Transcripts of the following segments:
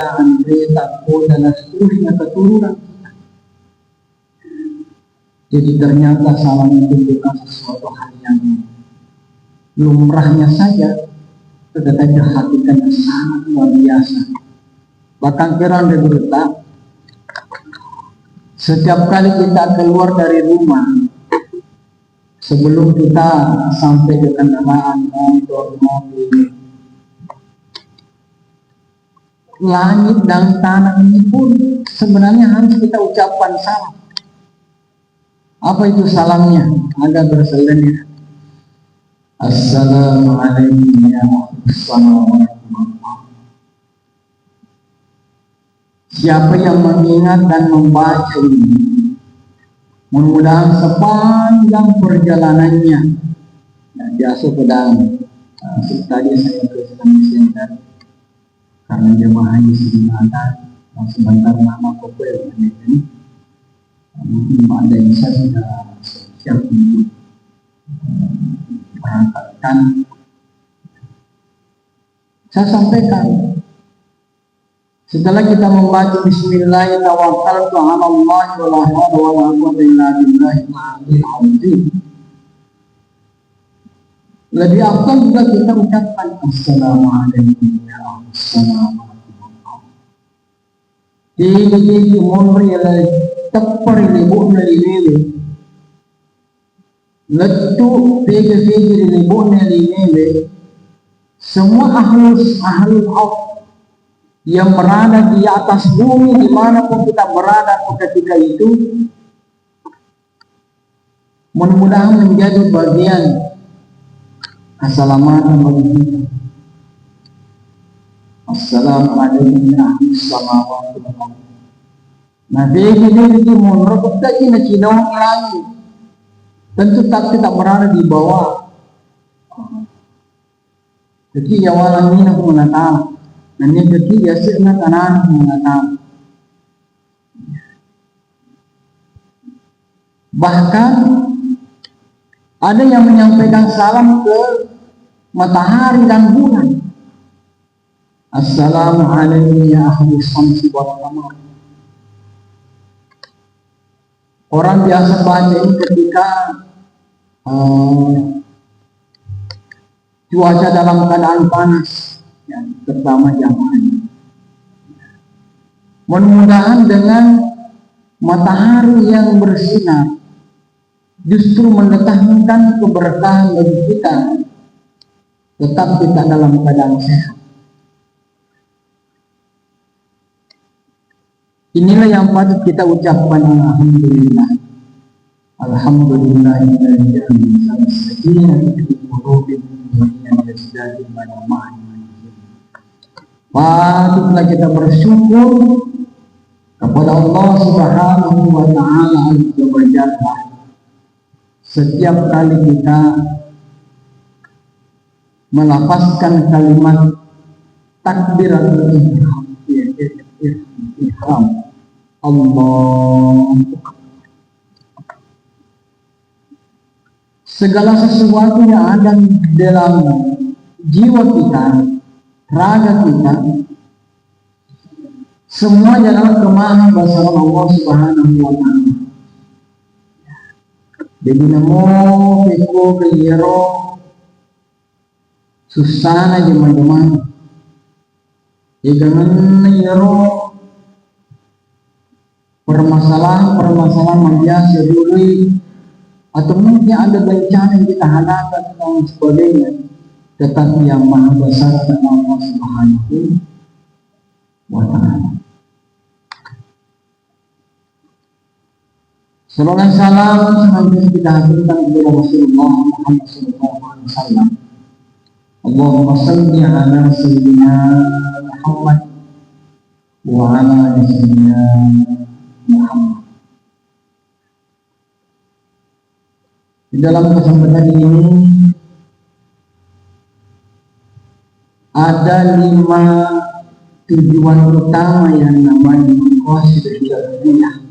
Andre, Tako, dan seterusnya keturunan. Jadi ternyata salam itu bukan sesuatu hal yang lumrahnya saja, tetapi hakikatnya sangat luar biasa. Bahkan Quran berkata, setiap kali kita keluar dari rumah, sebelum kita sampai ke kendaraan motor, mobil, langit dan tanah ini pun sebenarnya harus kita ucapkan salam. Apa itu salamnya? Ada berselanjutnya. Assalamualaikum ya warahmatullahi. Siapa yang mengingat dan membaca ini, mudah-mudahan sepanjang perjalanannya, biasa pedang. Tadi saya ke Center karena jemaah haji Sedimatan, sebentar nama kopel ini, mungkin ada yang saya sudah siap untuk berangkatkan. Saya sampaikan, setelah kita membaca Bismillahirrahmanirrahim, tawakkaltu 'ala Allah wa la haula wa la quwwata illa billahil aliyyil azim. Lebih afdal juga kita ucapkan Assalamualaikum ya Assalamualaikum. Tinggi umur yang tepat ibu nalini, letu tinggi ibu nalini. Semua ahlus yang berada di atas bumi dimanapun kita berada ketika itu, mudah-mudahan menjadi bagian keselamatan bagi kita. Assalamualaikum warahmatullahi wabarakatuh. Nah, dia menurut kita ini cidong lagi. Tentu tak kita berada di bawah. Jadi awalan ini aku menatap. Dan yang ketiga biasanya kanan menatap. Bahkan ada yang menyampaikan salam ke matahari dan bulan. Assalamualaikum ya ahli syamsi wal qamar. Orang biasa baca ini ketika cuaca dalam keadaan panas, ya, terutama jamaah. Mudah-mudahan dengan matahari yang bersinar justru mendatangkan keberkahan bagi kita, tetap kita dalam keadaan sehat. Inilah yang patut kita ucapkan. Alhamdulillah. Alhamdulillahilladzi ja'ala as-sakinata fi qulubina patutlah kita bersyukur kepada Allah Subhanahu wa Ta'ala azza wa jalla setiap kali kita melafazkan kalimat takbiratul ihram, Allah. Segala sesuatu yang ada dalam jiwa kita, raga kita, semua adalah kemahan bersama Allah Subhanahu wa Ta'ala. Jadi namo peko kayero susana jemaah-jemaah. Jangan yero permasalahan biasa dulu, atau mungkin ada bencana yang kita hadapi dan sebagainya, tetapi yang maha besar adalah Allah Subhanahu wa Ta'ala. Salawat salam senantiasa kita haturkan kepada Rasulullah Muhammad SAW. Allahumma salli ala sayyidina Muhammad wa ala ali sayyidina Muhammad. Di dalam kesempatan ini ada 5 tujuan utama yang namanya maqasid syar'iyyah.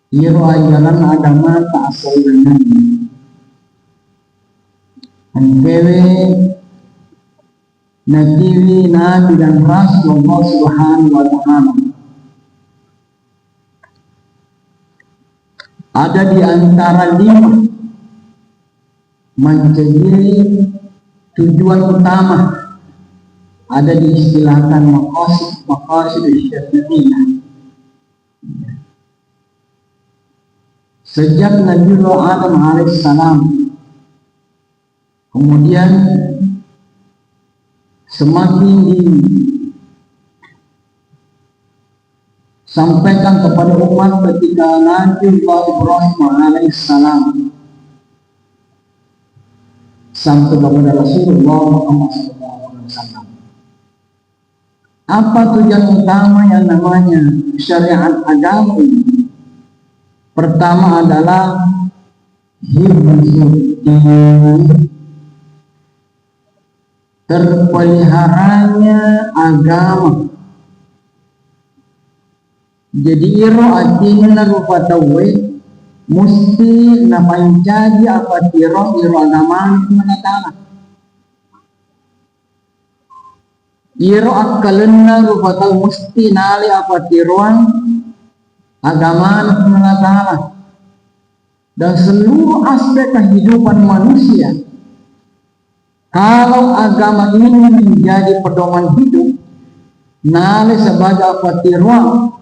Ieu ajaran agama tak asal dengan antewe Nabi dan Rasul Allah Subhanahu wa Ta'ala. Ada di antara 5 menjadi tujuan utama, ada diistilahkan maqasid syar'iyyah. Sejak Nabiullah Adam alaihissalam, kemudian semakin disampaikan kepada umat ketika Nabiullah Ibrahim alaihissalam sampai kepada Rasulullah Muhammad SAW. Apa tujuan utama yang namanya syariat agama ini? Pertama adalah terpeliharanya agama. Jadi iro artinya rupatawe mesti napancaji apa iro agama menatana. Iro akalenna rupatawe mesti nali apa tiruan agama Allah Ta'ala, dan seluruh aspek kehidupan manusia. Kalau agama ini menjadi pedoman hidup, nale sebagai apa tiruan,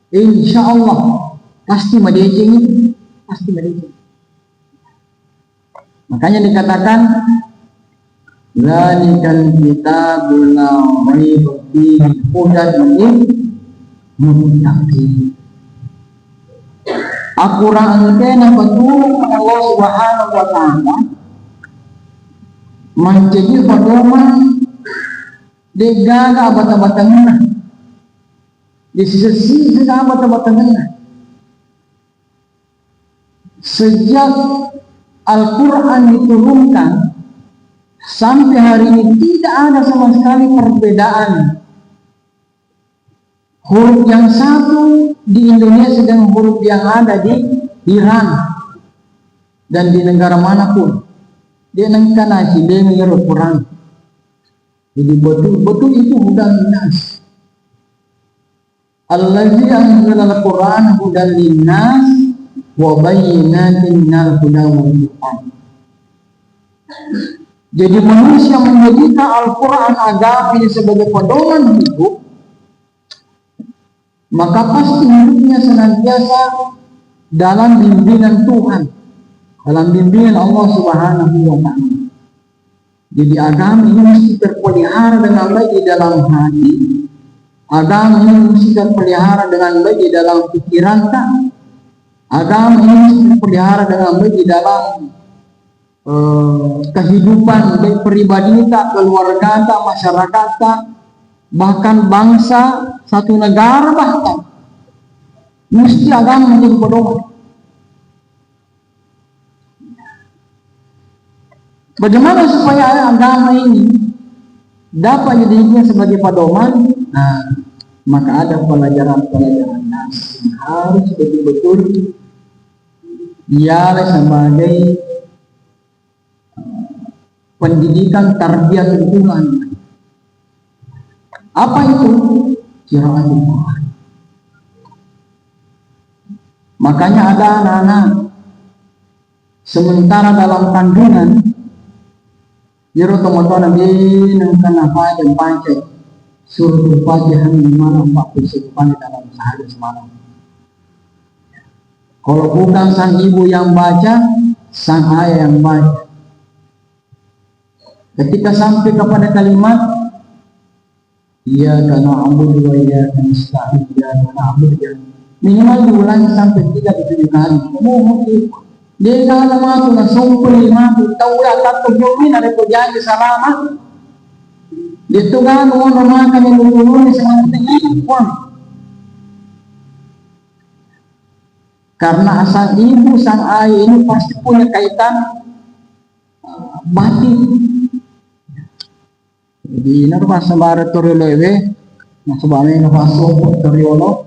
insya Allah pasti madejing, pasti madejing. Makanya dikatakan zalikal kitabul la raiba fihi hudan lil muttaqin. Al-Quran kena betul Allah Subhanahu wa Ta'ala menjadi pedoman degaga abad-abadnya, di sisi abad-abadnya. Sejak Al-Quran diturunkan sampai hari ini tidak ada sama sekali perbedaan huruf yang satu di Indonesia dengan huruf yang ada di Iran dan di negara manapun. Dia nengkan aja dia Al-Quran. Jadi betul-betul itu hudan linnas. Allazi anzala al-Quran hudan linnas wa bayyinatin minal huda wal furqan. Jadi manusia menjadikan Al-Quran agama ini sebagai pedoman hidup, maka pasti hidupnya senantiasa dalam bimbingan Tuhan, dalam bimbingan Allah Subhanahu wa Ta'ala. Jadi agama ini mesti terpelihara dengan baik di dalam hati. Agama ini mesti terpelihara dengan baik di dalam pikiran tak. Agama ini mesti terpelihara dengan baik di dalam kehidupan baik pribadi tak, keluarga tak, masyarakat tak, bahkan bangsa, satu negara bahkan. Mesti agama menjadi pedoman. Bagaimana supaya agama ini dapat dijadikan sebagai pedoman? Nah, maka ada pelajaran-pelajaran nas yang harus betul-betul ialah sebagai pendidikan tarbiyah Tuhan. Apa itu? Qiraatul Quran. Makanya ada anak-anak sementara dalam kandungan Yero teman-teman nabi nangkan apa yang pancet surah Al-Fatihah dimana 40 dalam sehari semalam. Kalau bukan sang ibu yang baca, sang ayah yang baca. Ketika sampai kepada kalimat Iyyaka na'budu wa iyyaka nasta'in, iyyaka na'budu minimal diulangi sampai 37 kali. Dia kala matu na sumpul lima tawla tatujumi na repudian salama. Dito nga noon naman kami lulungan sa mga tingin. Karena asal ibu sang ayah ini pasti punya kaitan batin. Jadi narba sa barat torilewe, nasa bami na pasok toriolo.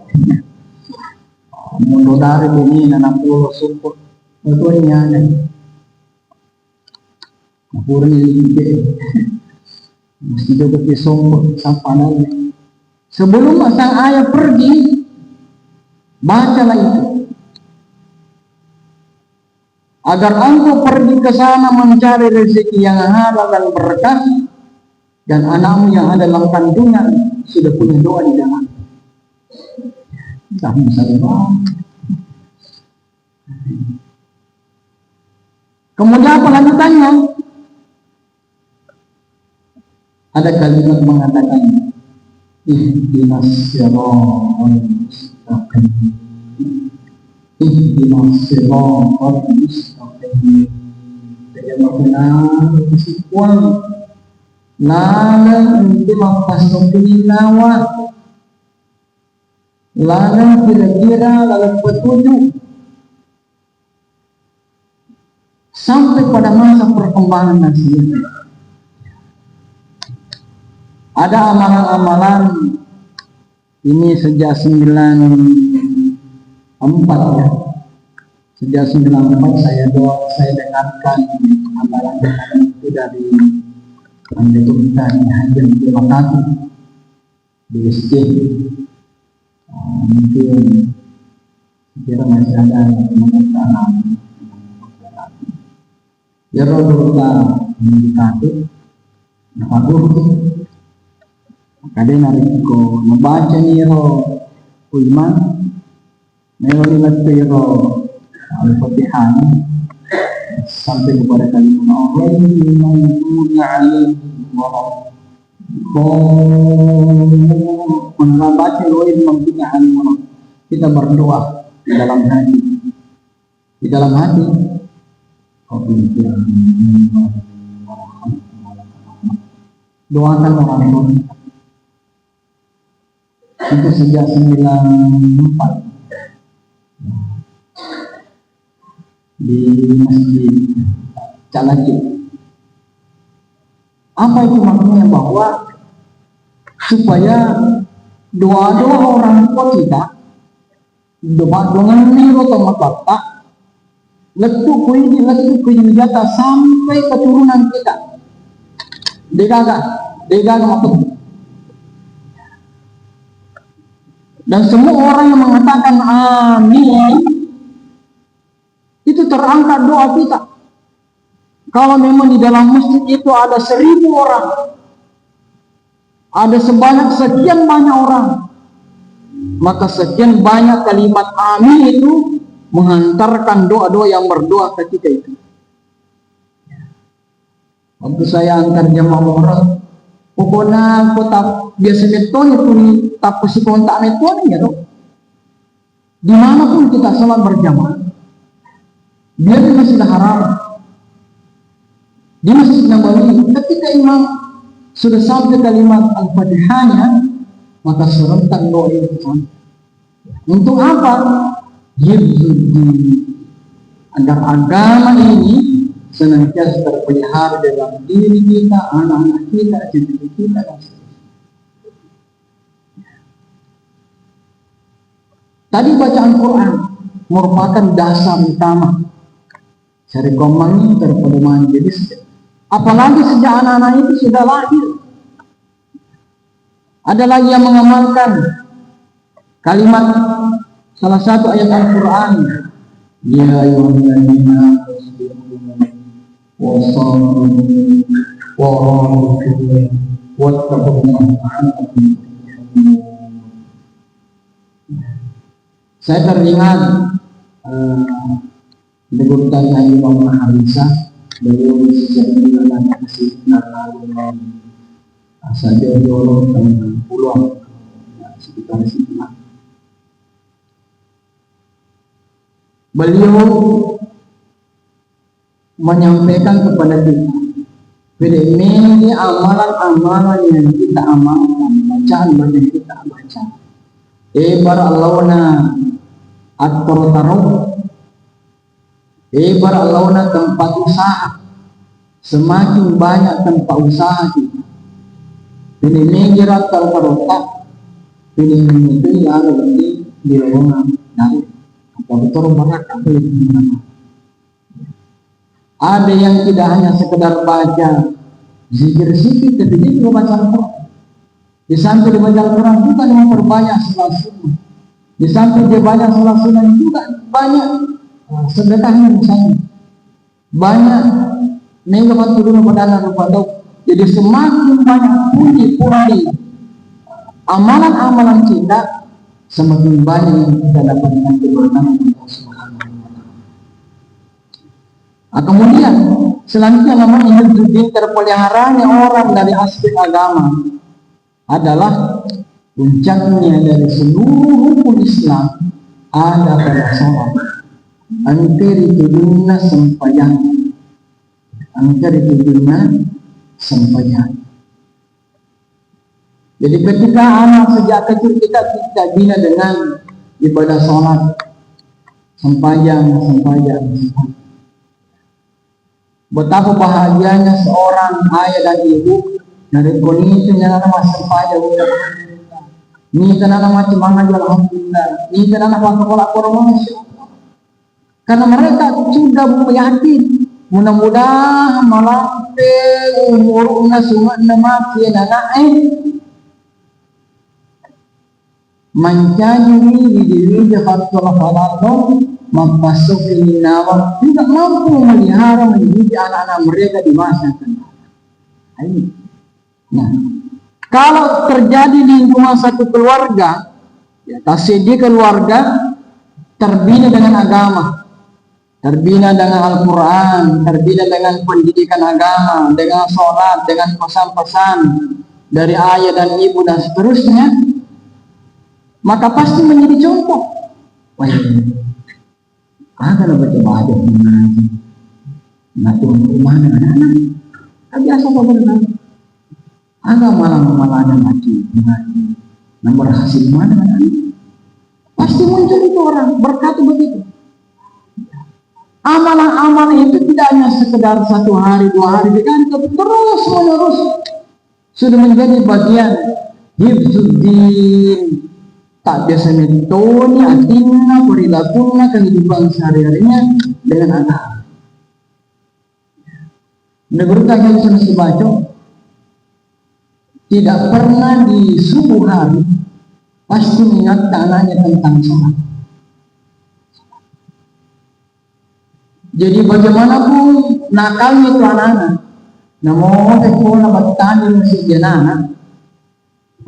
Mundo dari bumi na napulo support. Betul niya na. Napuro nilipid. Mesti juga disombong sampai sebelum sang ayah pergi, bacalah itu. Agar engkau pergi ke sana mencari rezeki yang halal dan berkah, dan anakmu yang ada dalam kandungan sudah punya doa di dalam. Tak bisa doa. Kemudian apa lanjutannya? Ada kalimat mengatakan ihdinas siratal mustaqim. Ihdinas siratal mustaqim. Jadi benar sekuan lala untuk mempasuki nawa, lala kira-kira lalu petunjuk sampai pada masa perkembangan nasihat. Ada amalan-amalan ini sejak 94 ya. Sejak 94 saya dengarkan amalan itu dari pendeta kita yang terima kasih di masjid. Mungkin kira masih ada teman-teman ya roh mendekati aku kadang hari ko membaca niro iman niro lihat niro al-fatihah sampai kepada kalimat Allah yang membaca roin mempunyai kita berdoa di dalam hati doakan orang lain itu sejak 94 di masjid Calacik. Apa itu maksudnya? Bahwa supaya doa-doa orang tua kita, doa dengan niro tomat bapak letuk kuini jata sampai keturunan kita. Degaga maksud. Dan semua orang yang mengatakan amin itu terangkat doa kita. Kalau memang di dalam masjid itu ada 1000 orang, ada sebanyak sekian banyak orang, maka sekian banyak kalimat amin itu menghantarkan doa-doa yang berdoa ketika itu. Waktu saya antar jemaah orang, pokoknya kota biasa metode pun tak pasti kontak metode ya dong. Dimanapun kita sholat berjamaah, biar di Masjid Haram, di Masjid Nabawi, ketika imam sudah sampai kalimat al-fatihahnya, maka serentak doa itu. Untuk apa? Agar agama ini senantiasa terpelihara dalam diri kita, anak-anak kita, cucu kita, dan seterusnya. Tadi bacaan Quran merupakan dasar utama dari komang terpedoman jadi apalagi sejak anak-anak itu sudah lahir. Ada lagi yang mengamalkan kalimat salah satu ayat Al-Quran, ya ayyuhalladzina wasallu saya teringat debutan Imam Harisa beliau sejak bulan kasih lalu saja dulu tahun 60-an sekitar situ. Beliau menyampaikan kepada kita, ini amalan-amalan yang kita amalkan, bacaan yang kita baca. Barallawna at-taruh, barallawna tempat usaha. Semakin banyak tempat usaha kita, ini jerat taruh-taruh, ini itu lalu di lowongan dari betul berakal. Ada yang tidak hanya sekedar baca, zikir tapi dia juga baca Al-Quran. Di samping dia baca Al-Quran juga dia memperbanyak salat sunnah. Di samping dia banyak salat sunnah juga banyak sedekahnya misalnya. Banyak negatif dulu pada rupa. Jadi semakin banyak puji-puji amalan-amalan kita, semakin banyak yang kita dapatkan keberkahan Allah Subhanahu wa Ta'ala. Kemudian selanjutnya namanya hifdzuddin, terpeliharanya orang dari aspek agama adalah puncaknya dari seluruh rukun Islam ada pada sholat. Angker itu dunia sembahyang, angker itu dunia sembahyang. Jadi ketika anak sejak kecil kita bina dengan ibadah sholat, sembahyang. Betapa bahagianya seorang ayah dan ibu dari kondisi yang nama sembahyang. Ni tanah macam mana alhamdulillah, ni tanah apa sekolah korban. Karena mereka sudah yakin mudah-mudahan malampe umurna sungat nama kiana mencari diri fatul falal mempasuk ini nawa tidak mampu melihara mendidik anak-anak mereka di masa akan datang. Nah, kalau terjadi di lingkungan satu keluarga, ya, tasidi keluarga terbina dengan agama, terbina dengan Al-Quran, terbina dengan pendidikan agama, dengan sholat, dengan pesan-pesan dari ayah dan ibu dan seterusnya, maka pasti menjadi contoh. Wah, ada baca mengaji, nanti mana anak-anak, biasa kok benar. Ada malam-malam ngaji, nomor hasil mana anak-anak, pasti muncul itu orang berkata begitu. Amalan-amalan itu tidak hanya sekedar 1 hari 2 hari diganti, terus menerus sudah menjadi bagian hifdzuddin. Tak biasa metode artinya perilakunya kehidupan sehari-harinya dengan anak. Menurut yang saya baca, tidak pernah di subuh hari pasti mengingatkan anaknya tentang sholat. Jadi bagaimanapun nakalnya itu anak-anak, namun sekolah bertani musik anak,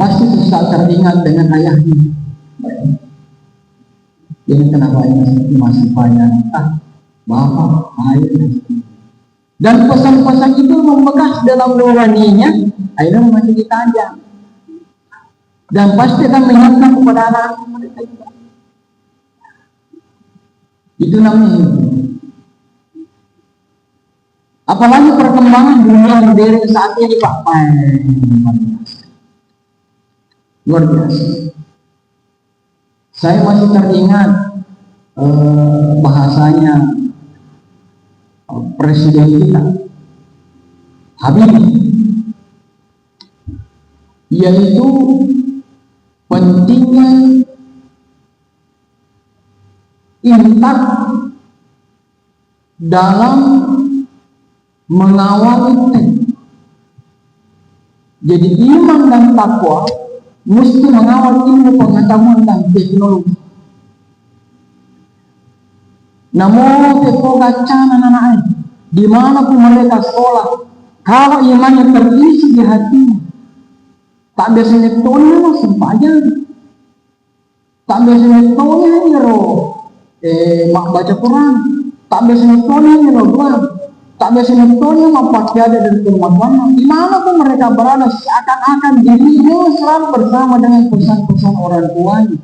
pasti susah teringat dengan ayahnya. Jadi kenapa ini masih banyak bapak, ayah, dan pesan-pesan itu membekas dalam nuraninya, akhirnya masih ditajam dan pasti akan mengingatkan kepada anak-anak mereka juga. Itu namanya. Apalagi perkembangan dunia modern saat ini Pak, luar biasa. Saya masih teringat bahasanya presiden kita Habibie, yaitu pentingnya infak dalam mengawal teks. Jadi iman dan takwa mesti mengawal ilmu pengetahuan dan teknologi. Namun kekogacan anak-anak di mana pun mereka sekolah, kalau imannya terisi di hatinya, tak biasanya tonya masih banyak, tak biasanya tonya mak baca Quran, tak biasanya tonya doang, tak biasanya tonya mapak ada dan kemampuan. Di mana pun mereka berada, seakan-akan dirinya selalu bersama dengan pesan-pesan orang tuanya.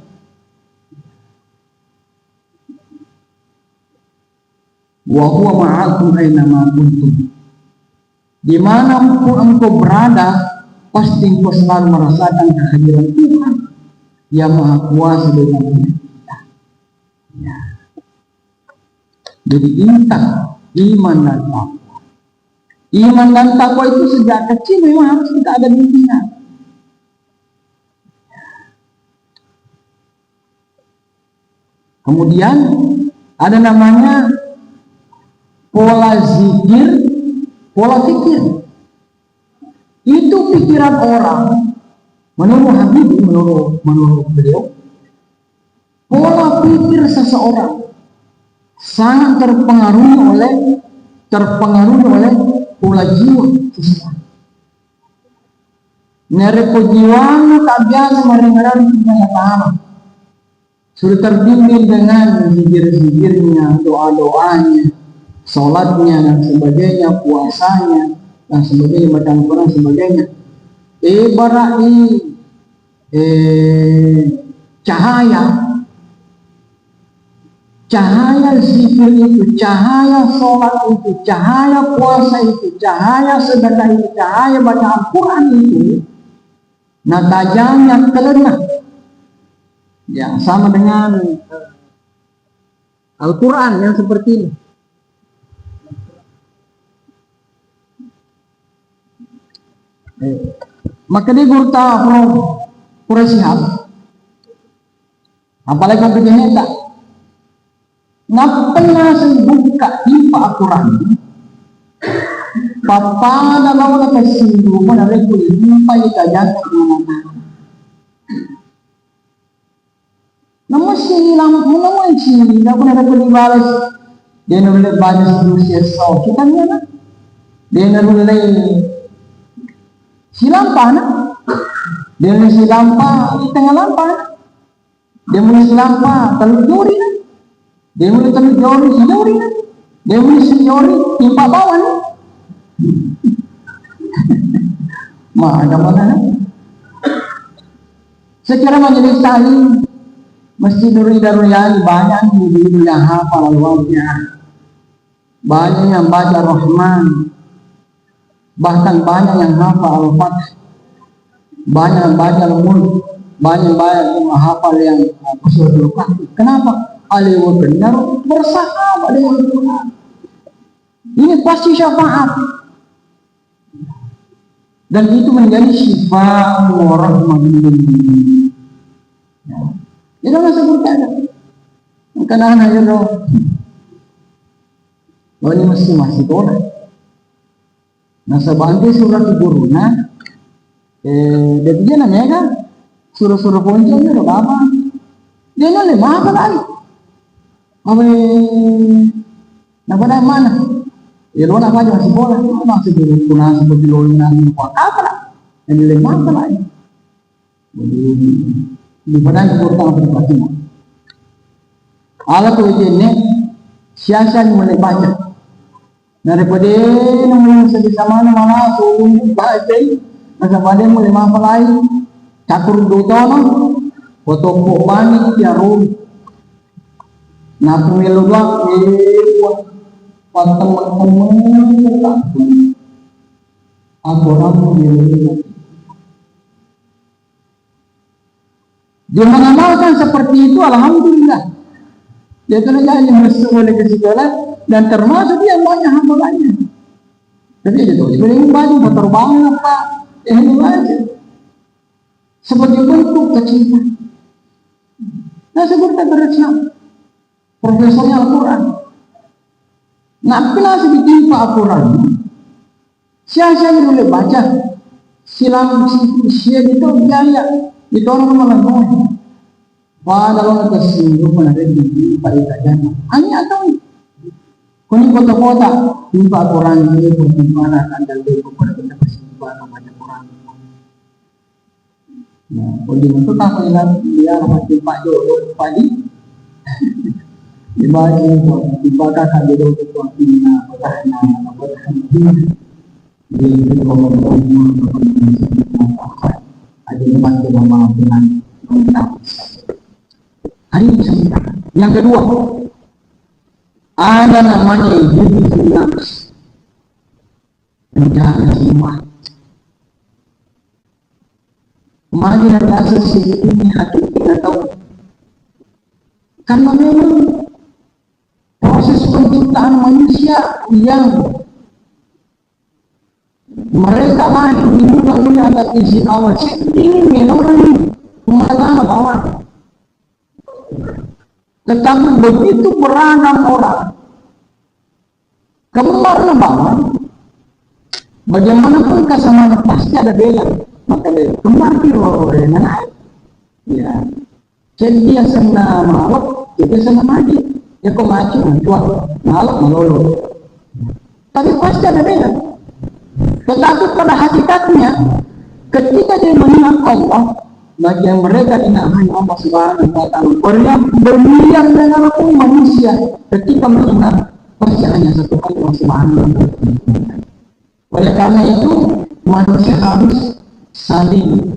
Wa huwa ma'akum aina ma kuntum. Dimanapun engkau berada, pasti engkau selalu merasakan kehadiran Tuhan yang Maha Kuasa dengan kita. Ya. Jadi intak iman dan takwa. Iman dan takwa itu sejak kecil memang harus kita ada di kita. Kemudian ada namanya pola zikir, pola fikir. Itu pikiran orang. Menurut Habibie, menurut beliau, pola pikir seseorang sangat terpengaruhi oleh pola jiwa seseorang. Nerepo jiwanya tak biasa merengarang kenyataan. Sudah terbimbing dengan zikir-zikirnya, doa-doanya, sholatnya dan sebagainya, puasanya dan sebagainya, baca Al-Quran dan sebagainya. Ibarat cahaya zikir itu, cahaya sholat itu, cahaya puasa itu, cahaya sedekah itu, cahaya baca Al-Quran itu, nah tajamnya kelena. Ya, sama dengan Al-Quran yang seperti ini. Maka dia gurta pura sihat. Apalagi yang kejenis tak. Nggak pernah buka timpa Al-Quran. Papa dalam wala kesimpulan ada kulit timpa ikajat kemana-mana. Namun silang, namun silang, tidak pun ada kulit balas. Dia nulis balas Rusia so kita ni na. Dia nulis silang pa na. Dia nulis silang pa di tengah lampa. Dia nulis silang pa telur na. Dia nulis telur sinyori na. Dia nulis sinyori timpa bawan. Ada mana na? Secara majelis taklim Masjid Nurul Darul banyak ibu-ibu yang hafal Al-Waqiah, banyak yang baca Rahman, bahkan banyak yang hafal Al-Fatih, banyak yang baca Al-Mulk, banyak yang hafal yang Suratul Kahfi. Kenapa? Alaihi benar bersahabat dengan Tuhan. Ini pasti syafaat. Dan itu menjadi sifat orang menghidupi. Jadi orang sebutkan, karena anak itu, oh ini masih orang. Nah sebantu surat guruna, dia namanya kan, surah ponceng itu apa? Dia nulis apa lagi? Apa? Nak mana? Ya lo nak aja masih bola, masih guruna seperti lo nanti apa lah? Yang nulis apa lagi? Di badan kurang berbahagia. Alat ujiannya siasa mulai baca. Daripada namanya sedih sama malah sulit baca. Masa pada mulai apa lain? Catur dotono, foto panik ya rum. Nak melu doang teman-teman aku orang melu. Dia mengamalkan seperti itu, alhamdulillah. Dia kena jadi masuk oleh ke sekolah dan termasuk dia banyak hamalannya. Jadi dia tulis beli baju, berterbangan apa, itu aja. Sebagai bentuk kecintaan. Nah seperti beresnya profesornya Al-Quran. Nah kenapa ditimpa Al-Quran? Siapa yang boleh baca? Silang itu biaya. Itu orang malah pada orang kesinggung ada di pada kajian. Hanya tahu. Kini kota-kota timpa Quran ini bagaimana anda lihat kepada kita kesimpulan membaca Quran. Nah, kalau itu tak ingat dia timpa jodoh padi. Tiba kakak jodoh itu ina bertahan. Dia itu kalau ada tempat kita maafkan minta. Hari ini yang kedua ada namanya hidup nafs, menjaga iman. Kemarin ada asas ini hati kita tahu. Karena memang proses penciptaan manusia yang mereka lahir di dunia atas izin Allah. Ini orang mengatakan bahwa tetapi begitu beragam orang kemana banget Bagaimanapun kesamaan pasti ada bela. Maka dia kembali oleh anak. Ya, jadi dia sana malok, dia sana mati. Ya kok maju, jual malok melulu. Tapi pasti ada bela. Tetapi pada hakikatnya, ketika dia mengingat Allah, bagi yang mereka ingat hanya Allah Subhanahu wa Ta'ala, orang bermiliar dengan manusia, ketika mengingat pasti hanya satu Allah Subhanahu wa Ta'ala. Oleh karena itu, manusia harus saling